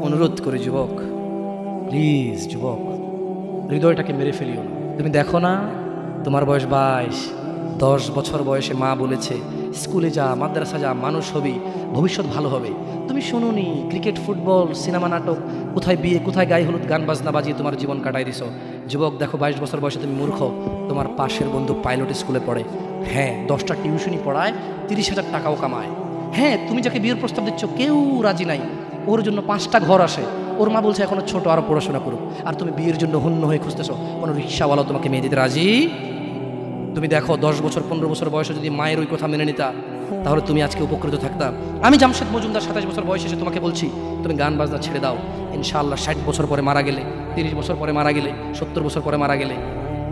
অনুরোধ করি যুবক, প্লিজ যুবক, হৃদয়টাকে মেরে ফেলিও না। তুমি দেখো না, তোমার বয়স 22, 10 বছর বয়সে মা বলেছে স্কুলে যা, মাদ্রাসা যা, মানুষ হবি, ভবিষ্যৎ ভালো হবে। তুমি শোনোনি, ক্রিকেট, ফুটবল, সিনেমা, নাটক, কোথায় বিয়ে, কোথায় গায়ে হলুদ, গান বাজনা বাজিয়ে তোমার জীবন কাটাই দিছো। যুবক দেখো, 22 বছর বয়সে তুমি মূর্খ। তোমার পাশের বন্ধু পাইলট স্কুলে পড়ে, হ্যাঁ 10টা টিউশনি পড়ায়, 30,000 টাকাও কামায়। হ্যাঁ, তুমি যাকে বিয়ের প্রস্তাব দিচ্ছ কেউ রাজি নাই, ওর জন্য 5টা ঘর আসে, ওর মা বলছে এখনো ছোট, আরো পড়াশোনা করুক, আর তুমি বিয়ের জন্য হন্য হয়ে খুঁজতেছো। কোনো রিক্সাওয়ালাও তোমাকে মেয়ে দিতে রাজি। তুমি দেখো 10 বছর 15 বছর বয়সে যদি মায়ের ওই কথা মেনে নিতা, তাহলে তুমি আজকে উপকৃত থাকতা। আমি জামশেদ মজুমদার 27 বছর বয়সে এসে তোমাকে বলছি তুমি গান বাজনা ছেড়ে দাও। ইনশাআল্লাহ 60 বছর পরে মারা গেলে, 30 বছর পরে মারা গেলে, 70 বছর পরে মারা গেলে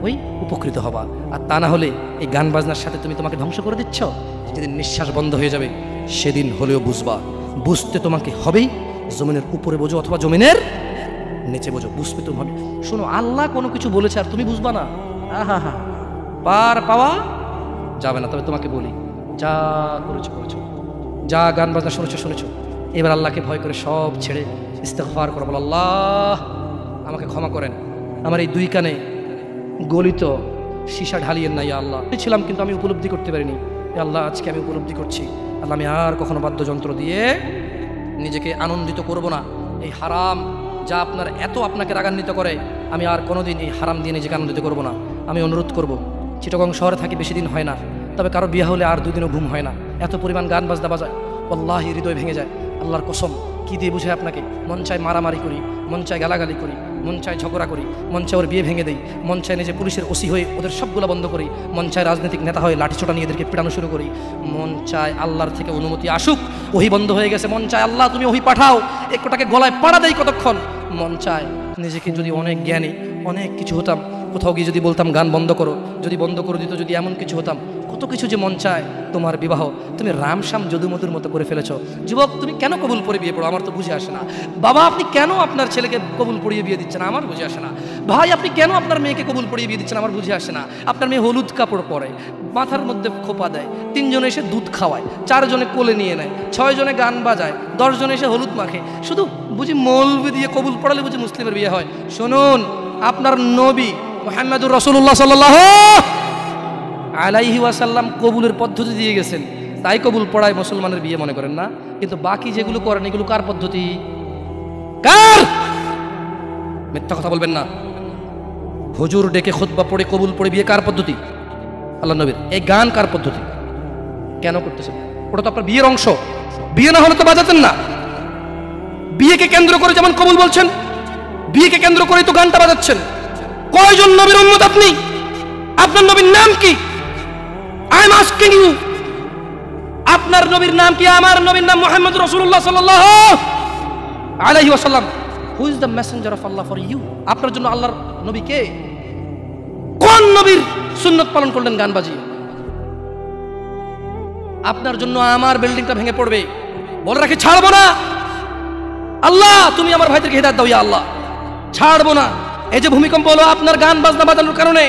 ওই উপকৃত হবা। আর তা না হলে এই গান বাজনার সাথে তুমি তোমাকে ধ্বংস করে দিচ্ছ। যেদিন নিঃশ্বাস বন্ধ হয়ে যাবে সেদিন হলেও বুঝবা। বুঝতে তোমাকে হবেই, জমিনের উপরে বোঝো অথবা জমিনের নিচে বোঝো, বুঝবে তুমি হবে। শোনো, আল্লাহ কোনো কিছু বলেছে আর তুমি বুঝবা না, আহা হা, পার পাওয়া যাবে না। তবে তোমাকে বলি, যা করেছো করেছো, যা গান বাজনা শুনেছো শুনেছো, এবার আল্লাহকে ভয় করে সব ছেড়ে ইস্তেগফার করো, বলো আল্লাহ আমাকে ক্ষমা করেন, আমার এই 2 কানে গলিত সীসা ঢালিয়েন না ইয়া আল্লাহ। ছিলাম কিন্তু আমি উপলব্ধি করতে পারিনি, ইয়া আল্লাহ আজকে আমি উপলব্ধি করছি। আল্লাহ আমি আর কখনো বাদ্যযন্ত্র দিয়ে নিজেকে আনন্দিত করব না। এই হারাম যা আপনার এত আপনাকে রাগান্বিত করে, আমি আর কোনোদিন এই হারাম দিয়ে নিজেকে আনন্দিত করব না। আমি অনুরোধ করব, চিটাগং শহরে থাকি, বেশি দিন হয় না, তবে কারো বিয়ে হলে আর 2 দিনও ঘুম হয় না, এত পরিমাণ গান বাজনা বাজায়, আল্লাহি হৃদয় ভেঙে যায়। আল্লাহর কসম, কি দিয়ে বুঝায় আপনাকে? মন চায় মারামারি করি, মন চায় গালাগালি করি, মন চায় ঝগড়া করি, মন চায় ওর বিয়ে ভেঙে দেই, মন চায় নিজে পুলিশের ওসি হয়ে ওদের সবগুলো বন্ধ করি, মন চায় রাজনৈতিক নেতা হয়ে লাঠিছোটা নিয়ে এদেরকে পিটানো শুরু করি, মন চায় আল্লাহর থেকে অনুমতি আসুক, ওহি বন্ধ হয়ে গেছে, মন চায় আল্লাহ তুমি ওহি পাঠাও, একটাকে গলায় পাড়া দেয় কতক্ষণ। মন চায় নিজেকে যদি অনেক জ্ঞানী, অনেক কিছু হতাম, কোথাও গিয়ে যদি বলতাম গান বন্ধ করো, যদি বন্ধ করে দিত, যদি এমন কিছু হতাম, কত কিছু যে মন চায়। তোমার বিবাহ তুমি রামশ্যাম যদুমধুর মতো করে ফেলেছ। যুবক তুমি কেন কবুল পড়ে বিয়ে পড়ো? আমার তো বুঝে আসে না। বাবা আপনি কেন আপনার ছেলেকে কবুল পড়িয়ে বিয়ে দিচ্ছেন? আমার বুঝে আসে না। ভাই আপনি কেন আপনার মেয়েকে কবুল পড়িয়ে বিয়ে দিচ্ছেন? আমার বুঝে আসে না। আপনার মেয়ে হলুদ কাপড় পরে, মাথার মধ্যে খোপা দেয়, 3 জনে এসে দুধ খাওয়ায়, 4 জনে কোলে নিয়ে নেয়, 6 জনে গান বাজায়, 10 জনে এসে হলুদ মাখে, শুধু বুঝি মৌলবি দিয়ে কবুল পড়ালে বুঝি মুসলিমের বিয়ে হয়? শুনুন, আপনার নবী মুহাম্মদুর রাসূলুল্লাহ সাল্লাল্লাহু আলাইহি ওয়াসাল্লাম কবুলের পদ্ধতি দিয়ে গেছেন, তাই কবুল পড়ায় মুসলমানের বিয়ে মনে করেন না। কিন্তু বাকি যেগুলো করেন এগুলো কার পদ্ধতি? কার? মিথ্যা কথা বলবেন না। হুজুর ডেকে খুতবা পড়ে কবুল পড়ে বিয়ে কার পদ্ধতি? আল্লাহ নবীর। এই গান কার পদ্ধতি? কেন করতেছেন? ওটা তো আপনার বিয়ের অংশ, বিয়ে না হলে তো বাজাতেন না। বিয়েকে কেন্দ্র করে যেমন কবুল বলছেন, বিয়েকে কেন্দ্র করেই তো গানটা বাজাচ্ছেন। কয়জন নবীর উম্মত আপনি? আপনার নবীর নাম কি? আই এম আস্কিং ইউ, আপনার নবীর নাম কি? আমার নবীর নাম মুহাম্মদ রাসূলুল্লাহ সাল্লাল্লাহু আলাইহি ওয়াসাল্লাম। Who is the messenger of Allah for you? আপনার জন্য আল্লাহর নবী কে? কোন নবীর সুন্নাত পালন করলেন গান বাজিয়ে? আপনার জন্য আমার বিল্ডিংটা ভেঙে পড়বে, বলে রাখি ছাড়বো না। আল্লাহ তুমি আমার ভাইদেরকে হিদায়াত দাও ইয়া আল্লাহ, ছাড়বো না। এই যে ভূমিকম্প হলো আপনার গান বাজনা বাজানোর কারণে।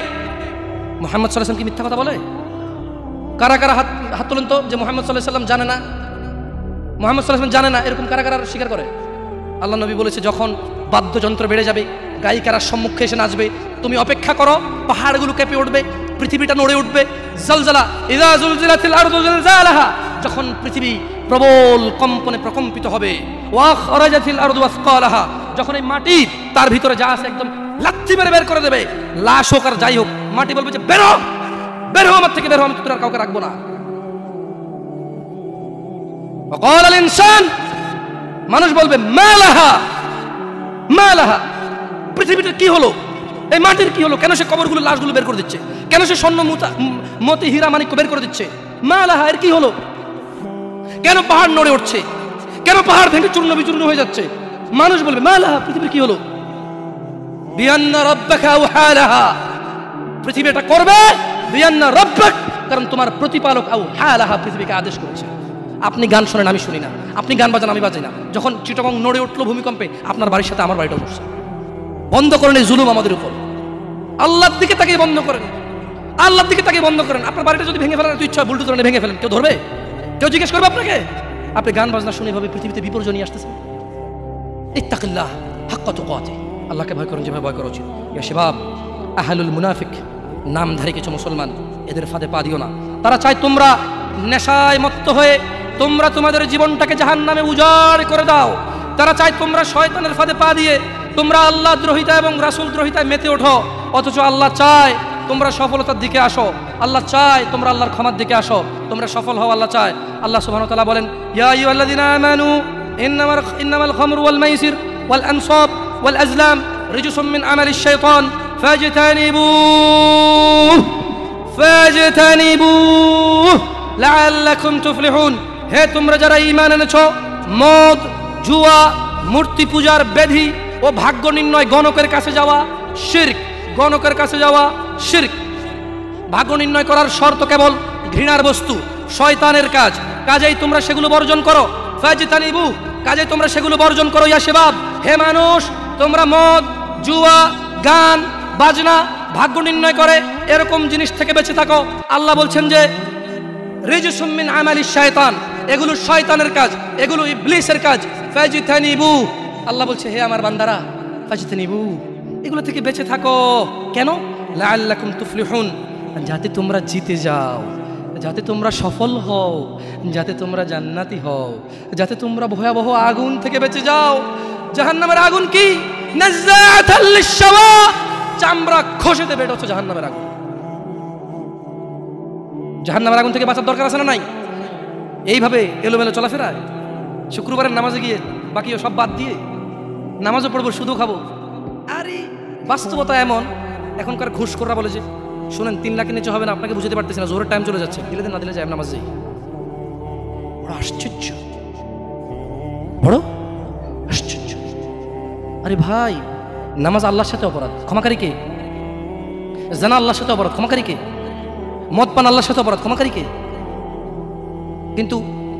মুহাম্মদ সাল্লাল্লাহু আলাইহি ওয়াসাল্লাম কি মিথ্যা কথা বলে? কারা কারা হাত তোলেন তো, যে মুহাম্মদ সাল্লাল্লাহু আলাইহি ওয়াসাল্লাম জানে না, মুহাম্মদ সাল্লাল্লাহু আলাইহি ওয়াসাল্লাম জানে না, এরকম কারা কারা স্বীকার করে? আল্লাহ নবী বলেছে যখন বাদ্যযন্ত্র বেড়ে যাবে, গায়িকারা সম্মুখে এসে নাচবে, তুমি অপেক্ষা করো, পাহাড়গুলো কেঁপে উঠবে, পৃথিবীটা নড়ে উঠবে। জালজালা ইযা জুলজিলাতিল আরদু জিলজালাহা, যখন পৃথিবী প্রবল কম্পনে প্রকম্পিত হবে। ওয়া খরাজাতিল আরদু আসকালাহা, যখন এই মাটি তার ভিতরে যা আছে একদম লাথি মেরে বের করে দেবে, লাশ হোক আর যাই হোক, মাটি বলবে যে বেরো বেরো আমার থেকে, বেরো, আমি তোর আর কাউকে রাখবো না। ওয়াকাল আল ইনসান, মানুষ বলবে মালাহা মালাহা, পৃথিবীটা কি হলো, এই মাটির কি হলো, কেন সে কবরগুলো লাশগুলো বের করে দিচ্ছে, কেন সে স্বর্ণ মতি হীরা মানিক্য বের করে দিচ্ছে, মালাহা এর কি হলো, কেন পাহাড় নড়ে উঠছে, কেন পাহাড় ভেঙে চূর্ণ বিচূর্ণ হয়ে যাচ্ছে? মানুষ বলবে মালাহা, পৃথিবীর কি হলো? বিআন্না রাব্বাকা আওহালাহা, পৃথিবী এটা করবে বিআন্না রাব্বাক, কারণ তোমার প্রতিপালক আওহালাহা পৃথিবীকে আদেশ করেছে। আপনি গান শোনেন আমি শুনি না, আপনি গান বাজান আমি বাজাই না। যখন চিটাগং নড়ে উঠলো ভূমিকম্পে, আপনার বাড়ির সাথে আমার বাড়িটাও নড়ছে। বন্ধ করেন এই জুলুম আমাদের উপর। আল্লাহর দিকে তাকিয়ে বন্ধ করেন, আল্লাহর দিকে তাকিয়ে বন্ধ করেন। আপনার বাড়িটা যদি ভেঙে ফেলেন, ইচ্ছা বুলডোজার ভেঙে ফেলেন, কেউ ধরবে? কেউ জিজ্ঞেস করবে আপনাকে? আপনি গান বাজনা শুনে ভাবে পৃথিবীতে বিপর্যয় নিয়ে আসতেছেন। ইত্তাকিল্লাহ হাক্কা তুকাতিহ, আল্লাহকে ভয় করুন যেভাবে ভয় করা উচিত। ইয়া শাবাব, আহলুল মুনাফিক, নামধারী কিছু মুসলমান, এদের ফাঁদে পা দিও না। তারা চায় তোমরা নেশায় মত্ত হয়ে তোমরা তোমাদের জীবনটাকে জাহান্নামে উজাড় করে দাও। তারা চায় তোমরা শয়তানের ফাঁদে পা দিয়ে তোমরা আল্লাহ দ্রোহিতা এবং রাসূল দ্রোহিতায় মেতে ওঠো। অথচ আল্লাহ চায় তোমরা সফলতার দিকে আসো, আল্লাহ চায় তোমরা আল্লাহর ক্ষমার দিকে আসো, তোমরা সফল হও, আল্লাহ চায়। আল্লাহ সুবহানাহু ওয়া তাআলা বলেন, ইয়া আইয়ুহাল্লাযীনা আমানু ইন্নামাল খামরু ওয়াল মাইসির ওয়াল আনসাব ওয়াল আজলাম রিজসুম মিন আমালিশ শাইতান ফাজতানিবুহু লাআল্লাকুম তুফলিহুন। হে তোমরা যারা ঈমান এনেছো, মদ, জুয়া, মূর্তি পূজার বেধি ও ভাগ্য নির্ণয় গণকের কাছে যাওয়া শিরক, গণকের কাছে যাওয়া শিরক। ভাগ্য নির্ণয় করার শর্ত কেবল ঘৃণার বস্তু, শয়তানের কাজ, কাজেই তোমরা সেগুলো বর্জন করো। ফাজতানিবু, কাজেই তোমরা সেগুলো বর্জন করো। ইয়া শাবাব, হে মানুষ, তোমরা মদ, জুয়া, গান, বাজনা, ভাগ্য নির্ণয় করে এরকম জিনিস থেকে বেঁচে থাকো। আল্লাহ বলছেন যে রিজসুম মিন আমালিশ শায়তান, এগুলো শয়তানের কাজ, এগুলো ইবলিসের কাজ। ফাজতানিবু, আল্লাহ বলছে হে আমার বান্দারা, ফাজতানিবু, এগুলো থেকে বেঁচে থাকো। কেন? লাআল্লাকুম তুফলিহুন, যাতে তোমরা জিতে যাও, যাতে তোমরা সফল হও, যাতে তোমরা জান্নাতি হও, যাতে তোমরা ভয়াবহ আগুন থেকে বেঁচে যাও। জাহান্নামের আগুন কি? নাযাআতাল লিশশাওয়া, চামড়া খসে দেবে, এটা হচ্ছে জাহান্নামের আগুন। জাহান্নামের আগুন থেকে বাঁচার দরকার আছে না নাই? এইভাবে এলোমেলো চলাফেরায় শুক্রবারের নামাজে গিয়ে বাকিও সব বাদ দিয়ে নামাজও পড়বো, শুধু খাবো। আরে বাস্তবতা এমন, এখনকার ঘুষখোররা বলে যে শোনেন 3 লাখের নিচে হবে না, আপনাকে বুঝতে পারতেছি না, জোরের টাইম চলে যাচ্ছে, দিলে দিন না দিলে যায় নামাজ যাই। বড় আশ্চর্য, বড় আশ্চর্য। আরে ভাই, নামাজ আল্লাহর সাথে অপরাধ, ক্ষমাকারী কে? জানা আল্লাহর সাথে অপরাধ, ক্ষমাকারী কে? মদ পান আল্লাহর সাথে অপরাধ, ক্ষমাকারী কে? কিন্তু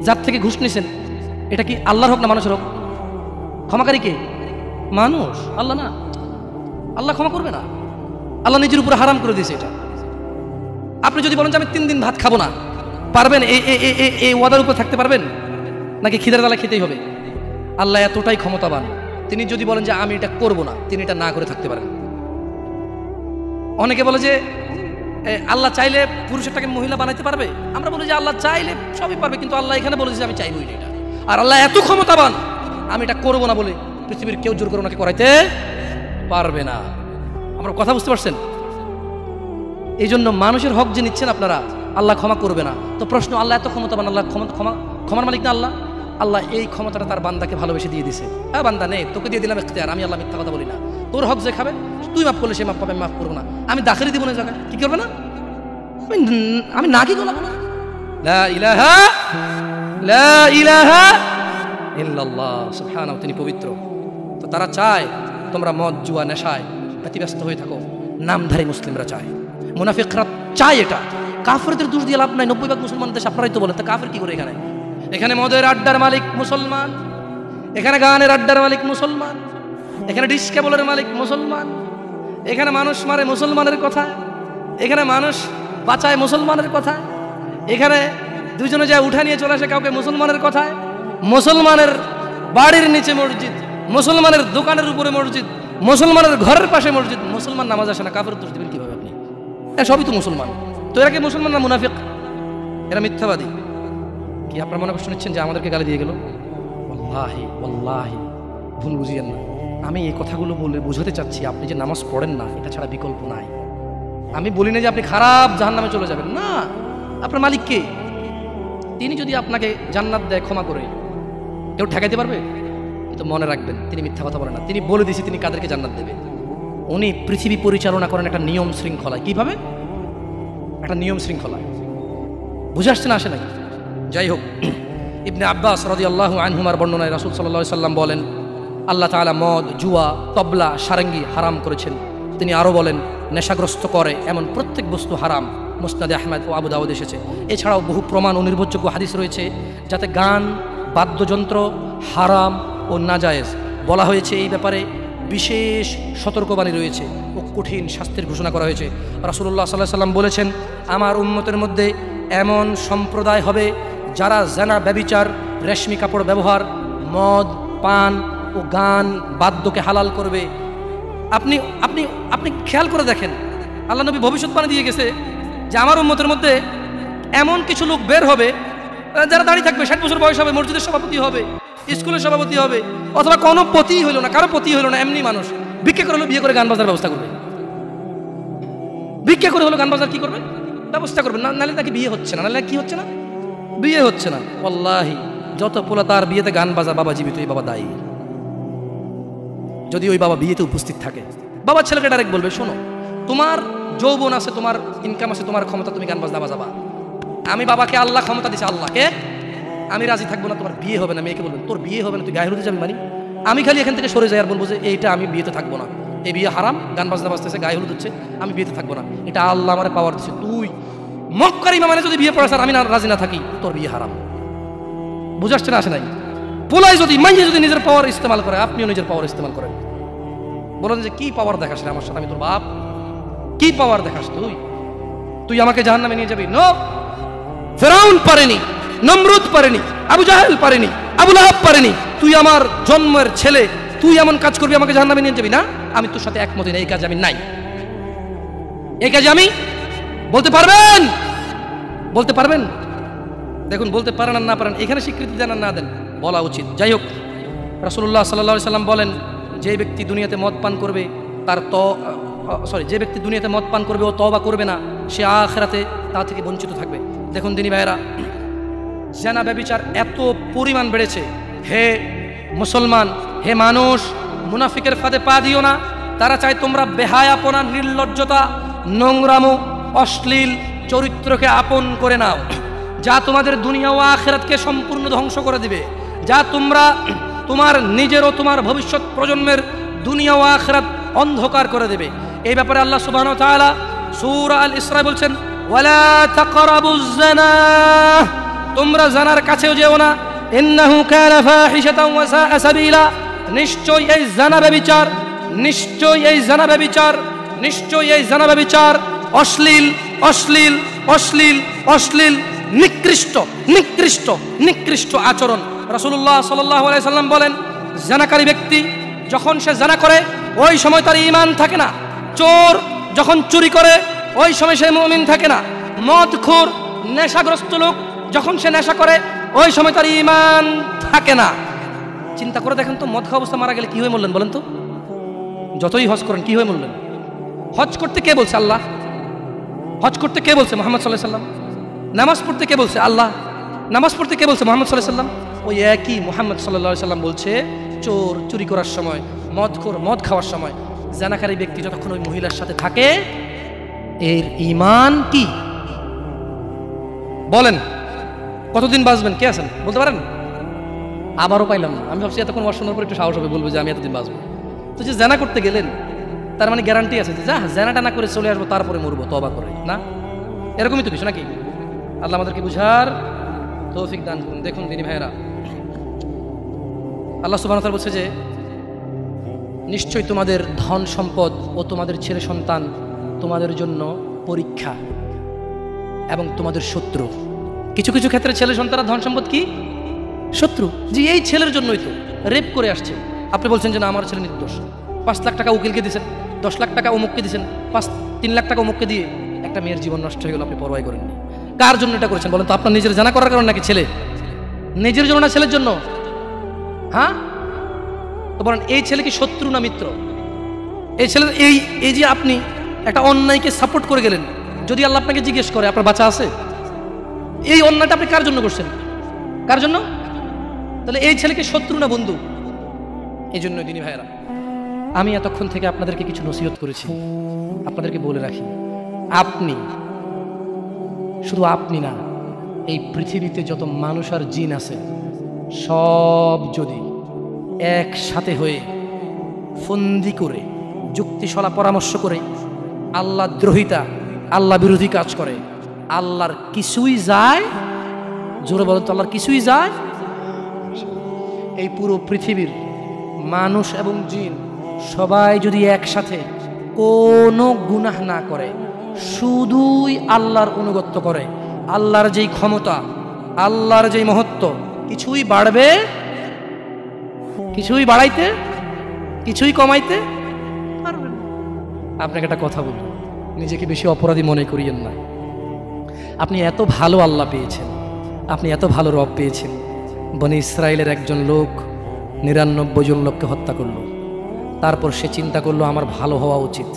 যার থেকে ঘুষ নিছেন, এটা কি আল্লাহর হোক না মানুষের হোক? ক্ষমাকারী কে? মানুষ, আল্লাহ না। আল্লাহ ক্ষমা করবে না, আল্লাহ নিজের উপরে হারাম করে দিয়েছে এটা। আপনি যদি বলেন যে আমি 3 দিন ভাত খাবো না, পারবেন? এই ওয়াদার উপর থাকতে পারবেন? নাকি খিদের জ্বালা খেতেই হবে? আল্লাহ এতটাই ক্ষমতাবান, তিনি যদি বলেন যে আমি এটা করবো না, তিনি এটা না করে থাকতে পারেন। অনেকে বলে যে আল্লাহ চাইলে পুরুষেরটাকে মহিলা বানাইতে পারবে। আমরা বলি যে আল্লাহ চাইলে সবই পারবে, কিন্তু আল্লাহ এখানে বলেছে যে আমি চাইবই না এটা। আর আল্লাহ এত ক্ষমতাবান, আমি এটা করবো না বলে পৃথিবীর কেউ জোর করে ওনাকে করাইতে পারবে না। আমরা কথা বুঝতে পারছেন? এই জন্য মানুষের হক যে নিচ্ছেন আপনারা, আল্লাহ ক্ষমা করবে না। তো প্রশ্ন, আল্লাহ এত ক্ষমতাবান, আল্লাহ ক্ষমার মালিক না আল্লাহ? আল্লাহ এই ক্ষমতাটা তার বান্দাকে ভালোবেসে দিয়ে দিছে। হ্যাঁ বান্দা নে, তোকে দিয়ে দিলাম ইখতিয়ার, আমি আল্লাহ মিথ্যা কথা বলি না। তোর হক যে খাবে, তুই মাফ করলে সে মাফ পাবে, আমি মাফ করবো না। আমি দাখিলি দিব না জায়গায়, কি করবে না? আমি না কি গলাবো না। লা ইলাহা ইল্লাল্লাহ, সুবহানাহু, তিনি পবিত্র। তো তারা চায় তোমরা মদ, জুয়া, নেশায় ব্যতিব্যস্ত হয়ে থাকো। নামধারী মুসলিমরা চায়, মুনাফিকরা চায় এটা। কাফেরদের দোষ দিয়ে লাভ নাই, 90% মুসলমান দেশ। আপনারাই তো বলেন, তা কাফের কি করে? এখানে মদের আড্ডার মালিক মুসলমান, এখানে গানের আড্ডার মালিক মুসলমান, এখানে ডিস কেবলের মালিক মুসলমান, এখানে মানুষ মারে মুসলমানের কথা, এখানে মানুষ বাঁচায় মুসলমানের কথা, এখানে দুজনে যায় উঠা নিয়ে চলে আসে কাউকে মুসলমানের কথায়, মুসলমানের বাড়ির নিচে মসজিদ, মুসলমানের দোকানের উপরে মসজিদ, মুসলমানের ঘরের পাশে মসজিদ। মুসলমান নামাজ আসে না, কাফের দোষ দিবেন কিভাবে আপনি? সবই তো মুসলমান। তো এরা কি মুসলমান না মুনাফিক? এরা মিথ্যাবাদী। কি আপনারা মনে কষ্ট নিচ্ছেন যে আমাদেরকে গালি দিয়ে গেল? ওয়াল্লাহি ওয়াল্লাহি ভুল বুঝিয়েন না। আমি এই কথাগুলো বলে বোঝাতে চাচ্ছি, আপনি যে নামাজ পড়েন না, এটা ছাড়া বিকল্প নাই। আমি বলি না যে আপনি খারাপ জাহান্নামে চলে যাবেন, না। আপনার মালিক কে? তিনি যদি আপনাকে জান্নাত দেয় ক্ষমা করে, কেউ ঠেকাইতে পারবে? কিন্তু মনে রাখবেন, তিনি মিথ্যা কথা বলেন না। তিনি বলে দিয়েছে তিনি কাদেরকে জান্নাত দেবে। উনি পৃথিবী পরিচালনা করেন একটা নিয়ম শৃঙ্খলায়। কিভাবে? একটা নিয়ম শৃঙ্খলায়। বুঝে আসছে না, আসে নাকি? যাই হোক, ইবনে আব্বাস রাদিয়াল্লাহু আনহুমার বর্ণনায় রাসূল সাল্লাল্লাহু আলাইহি সাল্লাম বলেন, আল্লাহ তাআলা মদ, জুয়া, তবলা, সারেঙ্গি হারাম করেছেন। তিনি আরও বলেন, নেশাগ্রস্ত করে এমন প্রত্যেক বস্তু হারাম। মুসনাদে আহমদ ও আবু দাউদ এসেছে। এছাড়াও বহু প্রমাণ ও নির্ভরযোগ্য হাদিস রয়েছে যাতে গান, বাদ্যযন্ত্র হারাম ও নাজায়েজ। বলা হয়েছে এই ব্যাপারে বিশেষ সতর্কবাণী রয়েছে ও কঠিন শাস্তির ঘোষণা করা হয়েছে। রাসূলুল্লাহ সাল্লাল্লাহু আলাইহি সাল্লাম বলেছেন, আমার উম্মতের মধ্যে এমন সম্প্রদায় হবে যারা জানা, ব্যভিচার, রেশমি কাপড় ব্যবহার, মদ পান ও ও গান বাদ্যকে হালাল করবে। আপনি আপনি আপনি খেয়াল করে দেখেন, আল্লাহ নবী ভবিষ্যৎবাণী দিয়ে গেছে যে আমার উম্মতের মধ্যে এমন কিছু লোক বের হবে যারা দাঁড়িয়ে থাকবে, 60 বছর বয়স হবে, মসজিদের সভাপতি হবে, স্কুলের সভাপতি হবে, অথবা কোনো পতি হইল না, কারো পতি হইল না, এমনি মানুষ ভিক্ষা করে হলো বিয়ে করে গান বাজার ব্যবস্থা করবে। ভিক্ষা করে হলো গান বাজার কি করবে, ব্যবস্থা করবে। নালে নাকি বিয়ে হচ্ছে না, নালে কি হচ্ছে না, বিয়ে হচ্ছে না। ওয়াল্লাহি যত পোলা তার বিয়েতে গান বাজা, বাবা জীবিত, এই বাবা দায়ী। যদি ওই বাবা বিয়েতে উপস্থিত থাকে, বাবা ছেলেকে ডাইরেক্ট বলবে, শোনো তোমার যৌবন আছে, তোমার ইনকাম আছে, তোমার ক্ষমতা, তুমি গান বাজনা বাজাবা। আমি বাবাকে আল্লাহ ক্ষমতা দিছে, আল্লাহকে আমি রাজি থাকবো না, তোমার বিয়ে হবে না। মেয়েকে বলবেন তোর বিয়ে হবে না, তুই গায়ে হলুদে যাবি। মানে আমি খালি এখান থেকে সরে যাই আর বলবো যে এইটা আমি বিয়েতে থাকবো না, এই বিয়ে হারাম, গান বাজনা বাজতেছে, গায়ে হলুদ হচ্ছে, আমি বিয়েতে থাকবো না, এটা আল্লাহ আমার পাওয়ার দিচ্ছে। তুই মক্কার ইমাম মানে যদি বিয়ে পড়াস আর আমি না রাজি না থাকি, তোর বিয়ে হারাম। বুঝাচ্ছে না, আসে নাই? পোলাই যদি মাইয়ে যদি নিজের পাওয়ার ইস্তেমাল করে, আপনিও নিজের পাওয়ার ইস্তেমাল করেন। বলেন যে কি পাওয়ার দেখাস রে আমার সাথে, আমি তোর বাপ, কি পাওয়ার দেখাস তুই? তুই আমাকে জাহান্নামে নিয়ে যাবি? নো, ফেরাউন পারেনি, নমরুদ পারেনি, আবু জাহেল পারেনি, আবু লাহাব পারেনি। তুই আমার জন্মের ছেলে, তুই এমন কাজ করবি আমাকে জাহান্নামে নিয়ে যাবি? না, আমি তোর সাথে একমত না, এই কাজে আমি নাই, এই কাজে আমি। বলতে পারবেন? বলতে পারবেন? দেখুন, বলতে পারেন আর না পারেন, এখানে স্বীকৃতি দেন আর না দেন, বলা উচিত। যাই হোক, রাসূলুল্লাহ সাল্লাল্লাহু আলাইহি সাল্লাম বলেন, যে ব্যক্তি দুনিয়াতে মদ পান করবে তার যে ব্যক্তি দুনিয়াতে মদ পান করবে ও তওবা করবে না, সে আখিরাতে তা থেকে বঞ্চিত থাকবে। দেখুন দিনী ভাইরা, জিনা ব্যভিচার এত পরিমাণ বেড়েছে। হে মুসলমান, হে মানুষ, মুনাফিকের ফাঁদে পা দিও না। তারা চায় তোমরা বেহায়াপনা, নির্লজ্জতা, নোংরামো, অশ্লীল চরিত্রকে আপন করে নাও, যা তোমাদের দুনিয়া ও আখিরাতকে সম্পূর্ণ ধ্বংস করে দিবে, যা তোমরা তোমার নিজের ও তোমার ভবিষ্যৎ প্রজন্মের দুনিয়া ও আখিরাত অন্ধকার করে দেবে। এই ব্যাপারে আল্লাহ সুবহানাহু ওয়া তাআলা সূরা আল ইসরা বলছেন, ওয়ালা তাকরাবুজ জিনা, তোমরা জানার কাছেও যেও না, ইন্নাহু কানা ফাহিশাতাও ওয়া সাআ সাবিলা, নিশ্চয়ই এই জিনা ব্যভিচার, নিশ্চয়ই এই জিনা ব্যভিচার, নিশ্চয়ই এই জিনা ব্যভিচার অশ্লীল, অশ্লীল, অশ্লীল, অশ্লীল, নিকৃষ্ট, নিকৃষ্ট, নিকৃষ্ট আচরণ। রাসূলুল্লাহ সাল্লাল্লাহু আলাইহি সাল্লাম বলেন, জিনাকারী ব্যক্তি যখন সে জিনা করে ওই সময় তার ঈমান থাকে না। চোর যখন চুরি করে ওই সময় সে মুমিন থাকে না। মদখোর, নেশাগ্রস্ত লোক যখন সে নেশা করে ওই সময় তার ঈমান থাকে না। চিন্তা করে দেখেন তো, মদ খাওয়া অবস্থা মারা গেলে কি হয়ে মরলেন বলেন তো? যতই হজ করেন কি হয়ে মরলেন? হজ করতে কে বলছে? আল্লাহ। হজ করতে কে বলছে? মুহাম্মদ সাল্লাল্লাহু আলাইহি সাল্লাম। নামাজ পড়তে কে বলছে? আল্লাহ। নামাজ পড়তে কে বলছে? মুহাম্মদ সাল্লাল্লাহু আলাইহি সাল্লাম। ওই একই মুহাম্মদ সাল্লাল্লাহু আলাইহি সাল্লাম বলছে, চোর চুরি করার সময়, মদখোর মদ খাওয়ার সময়, জিনাকারী ব্যক্তি যতক্ষণ ওই মহিলার সাথে থাকে এর ঈমান কি? বলেন কতদিন বাঁচবেন? কে আছেন বলতে পারেন? আবারও পাইলাম না। আমি ভাবছি এতক্ষণ ওয়াজ শোনার পর একটু সাহস হবে, বলবো যে আমি এতদিন বাঁচবো। তো যে জিনা করতে গেলেন তার মানে গ্যারান্টি আছে যে যা জিনাটা না করে চলে আসবো, তারপরে মরবো তওবা করে, না? এরকমই তো কিছু নাকি? আল্লাহ আমাদেরকে বুঝার তৌফিক দান করুন। দেখুন দিনী ভাইয়েরা, আল্লাহ সুবহানাহু ওয়া তাআলা বলছে যে নিশ্চয়ই তোমাদের ধন সম্পদ ও তোমাদের ছেলে সন্তান তোমাদের জন্য পরীক্ষা এবং তোমাদের শত্রু। কিছু কিছু ক্ষেত্রে ছেলে সন্তান ধন সম্পদ কি শত্রু। যে এই ছেলের জন্যই তো রেপ করে আসছে, আপনি বলছেন যে না আমার ছেলে নির্দোষ। 5 লাখ টাকা উকিলকে দিয়েছেন, 10 লাখ টাকা অমুককে দিয়েছেন, 3 লাখ টাকা অমুককে দিয়ে একটা মেয়ের জীবন নষ্ট হয়ে গেল, আপনি পরোয়াই করেননি। কার জন্য এটা করেছেন বলেন তো? আপনার নিজের জানা করার কারণে নাকি ছেলে? নিজের জন্য না ছেলের জন্য? হ্যাঁ, তো বলেন এই ছেলে কি শত্রু না মিত্র? এই ছেলে এই যে আপনি একটা অন্যায়কে সাপোর্ট করে গেলেন, যদি আল্লাহ আপনাকে জিজ্ঞেস করে আপনার বাচ্চা আছে, এই অন্যায়টা আপনি কার জন্য করছেন? কার জন্য? তাহলে এই ছেলেকে শত্রু না বন্ধু? এই জন্য দিনী ভাইয়েরা, আমি এতক্ষণ থেকে আপনাদেরকে কিছু নসিহত করেছি, আপনাদেরকে বলে রাখি, আপনি শুধু আপনি না, এই পৃথিবীতে যত মানুষ আর জিন আছে সব যদি একসাথে হয়ে ফন্দি করে যুক্তিশলা পরামর্শ করে আল্লাহ দ্রোহিতা, আল্লাহ বিরোধী কাজ করে, আল্লাহর কিছুই যায়? জোরে বলেন তো, আল্লাহর কিছুই যায়? এই পুরো পৃথিবীর মানুষ এবং জিন সবাই যদি একসাথে কোনো গুনাহ না করে, শুধুই আল্লাহর অনুগত্য করে, আল্লাহর যেই ক্ষমতা, আল্লাহর যেই মহত্ব, কিছুই বাড়বে কিছুই বাড়াইতে, কিছুই কমাইতে পারবেন না। আপনাকে একটা কথা বলব, নিজেকে বেশি অপরাধী মনে করিয়েন না। আপনি এত ভালো আল্লাহ পেয়েছেন, আপনি এত ভালো রব পেয়েছেন। বনি ইসরায়েলের একজন লোক 99 জন লোককে হত্যা করলো। তারপর সে চিন্তা করলো আমার ভালো হওয়া উচিত,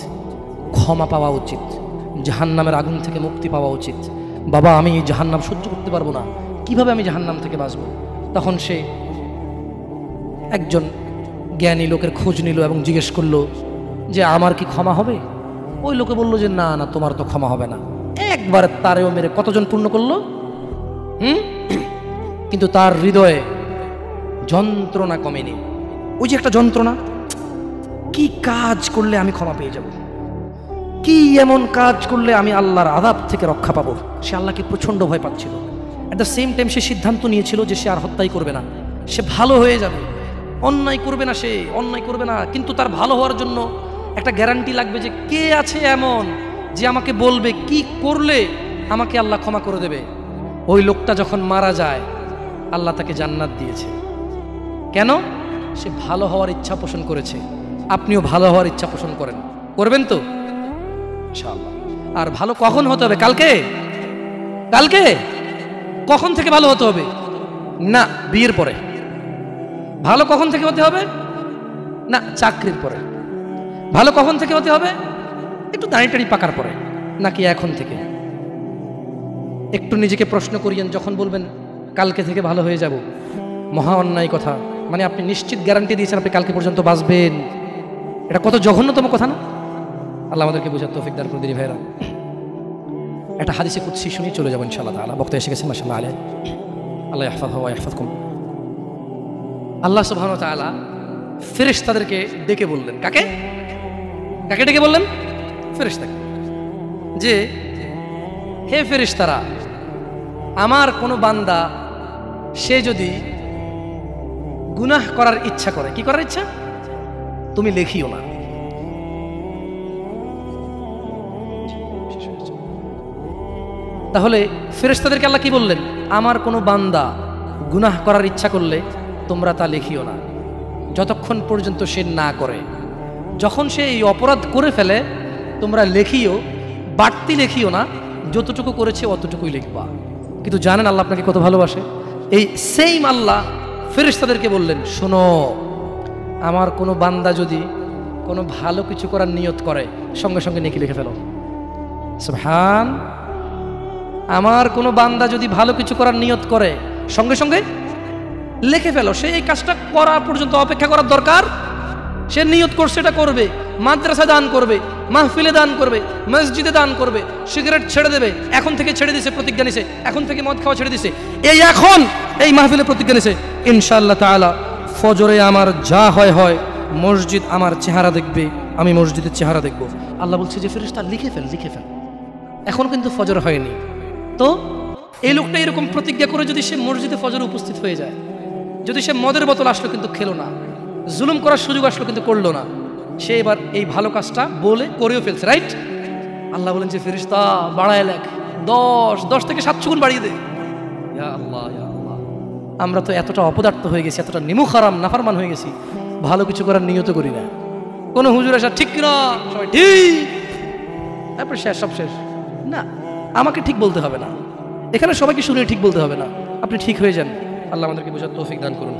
ক্ষমা পাওয়া উচিত, জাহান্নামের আগুন থেকে মুক্তি পাওয়া উচিত। বাবা আমি এই জাহান্নাম সহ্য করতে পারবো না, কিভাবে আমি জাহান্নাম থেকে বাঁচব? তখন সে একজন জ্ঞানী লোকের খোঁজ নিল এবং জিজ্ঞেস করলো যে আমার কি ক্ষমা হবে? ওই লোকে বলল যে না না, তোমার তো ক্ষমা হবে না। একবার তারেও মেরে কতজন পূর্ণ করলো? কিন্তু তার হৃদয়ে যন্ত্রণা কমেনি। ওই যে একটা যন্ত্রণা, কি কাজ করলে আমি ক্ষমা পেয়ে যাব, কি এমন কাজ করলে আমি আল্লাহর আযাব থেকে রক্ষা পাবো। সে আল্লাহকে প্রচণ্ড ভয় পাচ্ছিল। অ্যাট দ্য সেম টাইম সে সিদ্ধান্ত নিয়েছিল যে সে আর হত্যাই করবে না, সে ভালো হয়ে যাবে, অন্যায় করবে না, সে অন্যায় করবে না। কিন্তু তার ভালো হওয়ার জন্য একটা গ্যারান্টি লাগবে যে কে আছে এমন যে আমাকে বলবে কি করলে আমাকে আল্লাহ ক্ষমা করে দেবে। ওই লোকটা যখন মারা যায় আল্লাহ তাকে জান্নাত দিয়েছে। কেন? সে ভালো হওয়ার ইচ্ছা পোষণ করেছে। আপনিও ভালো হওয়ার ইচ্ছা পোষণ করেন, করবেন তো ইনশাআল্লাহ। আর ভালো কখন হতে হবে? কালকে? কালকে কখন থেকে ভালো হতে হবে? না বিয়ের পরে। ভালো কখন থেকে হতে হবে? না চাকরির পরে। ভালো কখন থেকে হতে হবে? একটু দাঁড়িয়ে পাকার পরে, নাকি এখন থেকে? একটু নিজেকে প্রশ্ন করিয়েন, যখন বলবেন কালকে থেকে ভালো হয়ে যাব, মহা অন্যায় কথা। মানে আপনি নিশ্চিত গ্যারান্টি দিয়েছেন আপনি কালকে পর্যন্ত বাঁচবেন। এটা কত জঘন্যতম কথা না? আল্লাহ আমাদেরকে বোঝার তৌফিক দান করে দিন ভাইরা। একটা হাদিসে কুদসি শুনিয়ে চলে যাবো ইনশাআল্লাহ তাআলা। বক্তা এসে গেছেন মাশাআল্লাহ আলাইহি। আল্লাহ ইয়াহফাযহু ওয়া ইয়াহফাযকুম। আল্লাহ সুবহানাহু ওয়া তাআলা ফেরেশতাদেরকে ডেকে বললেন। কাকে? কাকে ডেকে বললেন? ফেরেশতাকে। যে হে ফেরেশতারা, আমার কোনো বান্দা সে যদি গুনাহ করার ইচ্ছা করে, কি করার ইচ্ছা? তুমি লেখিও না। তাহলে ফেরেশতাদেরকে আল্লাহ কি বললেন? আমার কোনো বান্দা গুনাহ করার ইচ্ছা করলে তোমরা তা লেখিও না, যতক্ষণ পর্যন্ত সে না করে। যখন সে এই অপরাধ করে ফেলে তোমরা লেখিও, বাড়তি লেখিও না, যতটুকু করেছে অতটুকুই লিখবা। কিন্তু জানেন আল্লাহ আপনাকে কত ভালোবাসে? এই সেম আল্লাহ ফেরেশতাদেরকে বললেন, শোনো, আমার কোনো বান্দা যদি কোনো ভালো কিছু করার নিয়ত করে সঙ্গে সঙ্গে নেকি লিখে ফেলো। সুবহান। আমার কোনো বান্দা যদি ভালো কিছু করার নিয়ত করে সঙ্গে সঙ্গে লিখে ফেলো। সে এই কাজটা করা পর্যন্ত অপেক্ষা করার দরকার? সে নিয়ত করছে এটা করবে, মাদ্রাসা দান করবে, মাহফিলে দান করবে, মসজিদে দান করবে, সিগারেট ছেড়ে দেবে, এখন থেকে ছেড়ে দিছে, প্রতিজ্ঞা নিছে, এখন থেকে মদ খাওয়া ছেড়ে দিছে, এই এখন এই মাহফিলে প্রতিজ্ঞা নিছে, ইনশাআল্লাহ তাআলা ফজরে আমার যা হয় হয়, মসজিদ আমার চেহারা দেখবে, আমি মসজিদের চেহারা দেখব। আল্লাহ বলছে যে ফেরেশতা লিখে ফেল, লিখে ফেল। এখন কিন্তু ফজর হয়নি, তো এই লোকটা এরকম প্রতিজ্ঞা করে যদি সে মসজিদে ফজরে উপস্থিত হয়ে যায়, যদি সে মদের বোতল আসলো কিন্তু খেলো না, জুলুম করার সুযোগ আসলো কিন্তু করলো না, সে এবার এই ভালো কাজটা বলে করেও ফেলছে, রাইট? আল্লাহ বলেন যে ফেরেশতা বাড়ায় লেখ, 10 থেকে 700 গুণ বাড়িয়ে দে। ইয়া আল্লাহ, ইয়া আল্লাহ, আমরা তো এতটা অপদার্থ হয়ে গেছি, এতটা নিমুখারাম নাফরমান হয়ে গেছি, ভালো কিছু করার নিয়ত করি না। কোন হুজুর আসা ঠিক কিনা, সবাই ঠিক, তারপর শেষ, সব শেষ। না, আমাকে ঠিক বলতে হবে না, এখানে সবাইকে শুনে ঠিক বলতে হবে না, আপনি ঠিক হয়ে যান। আল্লাহ আমাদেরকে বোঝার তৌফিক দান করুন।